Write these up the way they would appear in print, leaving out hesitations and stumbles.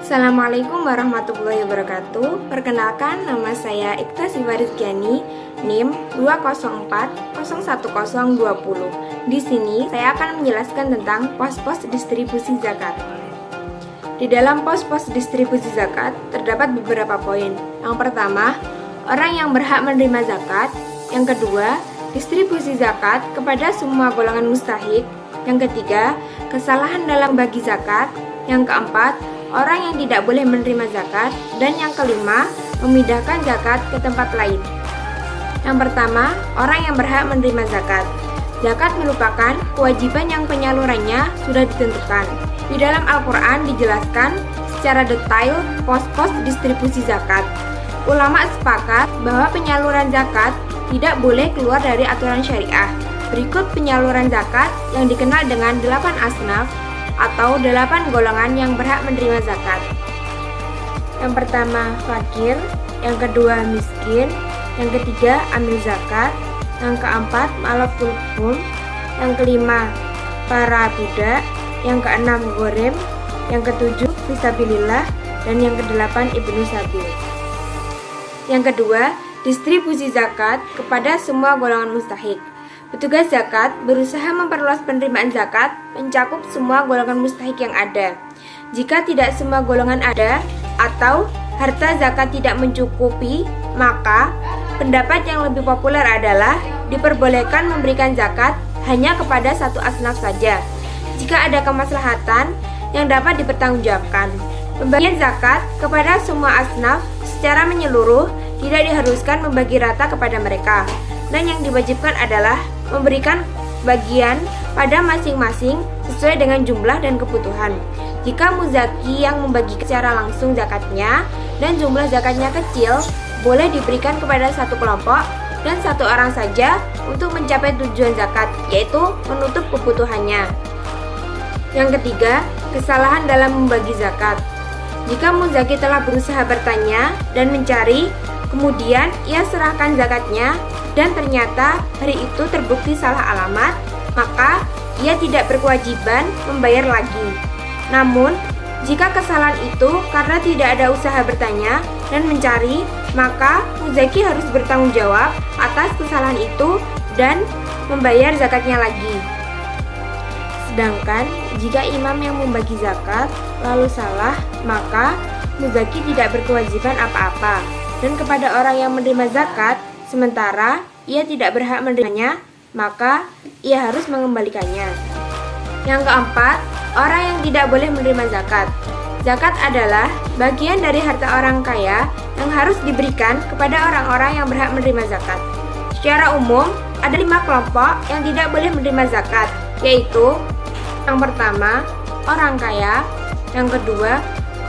Assalamualaikum warahmatullahi wabarakatuh. Perkenalkan, nama saya Ikta Siwarizkiani, NIM 204011020. Di sini saya akan menjelaskan tentang pos-pos distribusi zakat. Di dalam pos-pos distribusi zakat terdapat beberapa poin. Yang pertama, orang yang berhak menerima zakat. Yang kedua, distribusi zakat kepada semua golongan mustahik. Yang ketiga, kesalahan dalam bagi zakat. Yang keempat, orang yang tidak boleh menerima zakat. Dan yang kelima, memindahkan zakat ke tempat lain. Yang pertama, orang yang berhak menerima zakat. Zakat merupakan kewajiban yang penyalurannya sudah ditentukan. Di dalam Al-Quran dijelaskan secara detail pos-pos distribusi zakat. Ulama sepakat bahwa penyaluran zakat tidak boleh keluar dari aturan syariah. Berikut penyaluran zakat yang dikenal dengan 8 asnaf atau 8 golongan yang berhak menerima zakat. Yang pertama, fakir. Yang kedua, miskin. Yang ketiga, amil zakat. Yang keempat, ma'alaful hum. Yang kelima, para budak. Yang keenam, gharim. Yang ketujuh, fisabilillah. Dan yang kedelapan, ibnu sabil. Yang kedua, distribusi zakat kepada semua golongan mustahik. Petugas zakat berusaha memperluas penerimaan zakat mencakup semua golongan mustahik yang ada. Jika tidak semua golongan ada atau harta zakat tidak mencukupi, maka pendapat yang lebih populer adalah diperbolehkan memberikan zakat hanya kepada satu asnaf saja jika ada kemaslahatan yang dapat dipertanggungjawabkan. Pembagian zakat kepada semua asnaf secara menyeluruh tidak diharuskan membagi rata kepada mereka, dan yang diwajibkan adalah memberikan bagian pada masing-masing sesuai dengan jumlah dan kebutuhan. Jika muzaki yang membagi secara langsung zakatnya dan jumlah zakatnya kecil, boleh diberikan kepada satu kelompok dan satu orang saja untuk mencapai tujuan zakat, yaitu menutup kebutuhannya. Yang ketiga, kesalahan dalam membagi zakat. Jika muzaki telah berusaha bertanya dan mencari, kemudian ia serahkan zakatnya dan ternyata hari itu terbukti salah alamat, maka ia tidak berkewajiban membayar lagi. Namun, jika kesalahan itu karena tidak ada usaha bertanya dan mencari, maka muzaki harus bertanggung jawab atas kesalahan itu dan membayar zakatnya lagi. Sedangkan jika imam yang membagi zakat lalu salah, maka muzaki tidak berkewajiban apa-apa. Dan kepada orang yang menerima zakat, sementara ia tidak berhak menerimanya, maka ia harus mengembalikannya. Yang keempat, orang yang tidak boleh menerima zakat. Zakat adalah bagian dari harta orang kaya yang harus diberikan kepada orang-orang yang berhak menerima zakat. Secara umum, ada 5 kelompok yang tidak boleh menerima zakat, yaitu yang pertama, orang kaya. Yang kedua,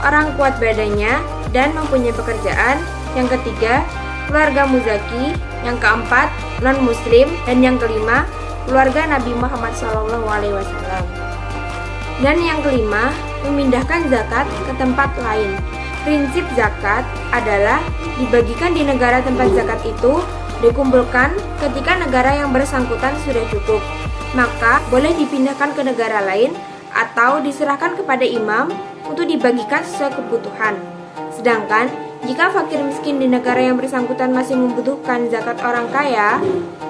orang kuat badannya dan mempunyai pekerjaan. Yang ketiga, keluarga muzaki. Yang keempat, non-muslim. Dan yang kelima, keluarga Nabi Muhammad SAW. Dan yang kelima, memindahkan zakat ke tempat lain. Prinsip zakat adalah dibagikan di negara tempat zakat itu dikumpulkan ketika negara yang bersangkutan sudah cukup. Maka boleh dipindahkan ke negara lain atau diserahkan kepada imam untuk dibagikan sesuai kebutuhan. Sedangkan jika fakir miskin di negara yang bersangkutan masih membutuhkan zakat orang kaya,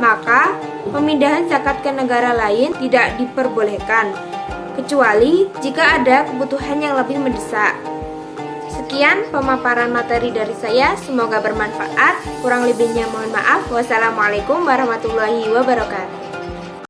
maka pemindahan zakat ke negara lain tidak diperbolehkan, kecuali jika ada kebutuhan yang lebih mendesak. Sekian pemaparan materi dari saya, semoga bermanfaat. Kurang lebihnya mohon maaf. Wassalamualaikum warahmatullahi wabarakatuh.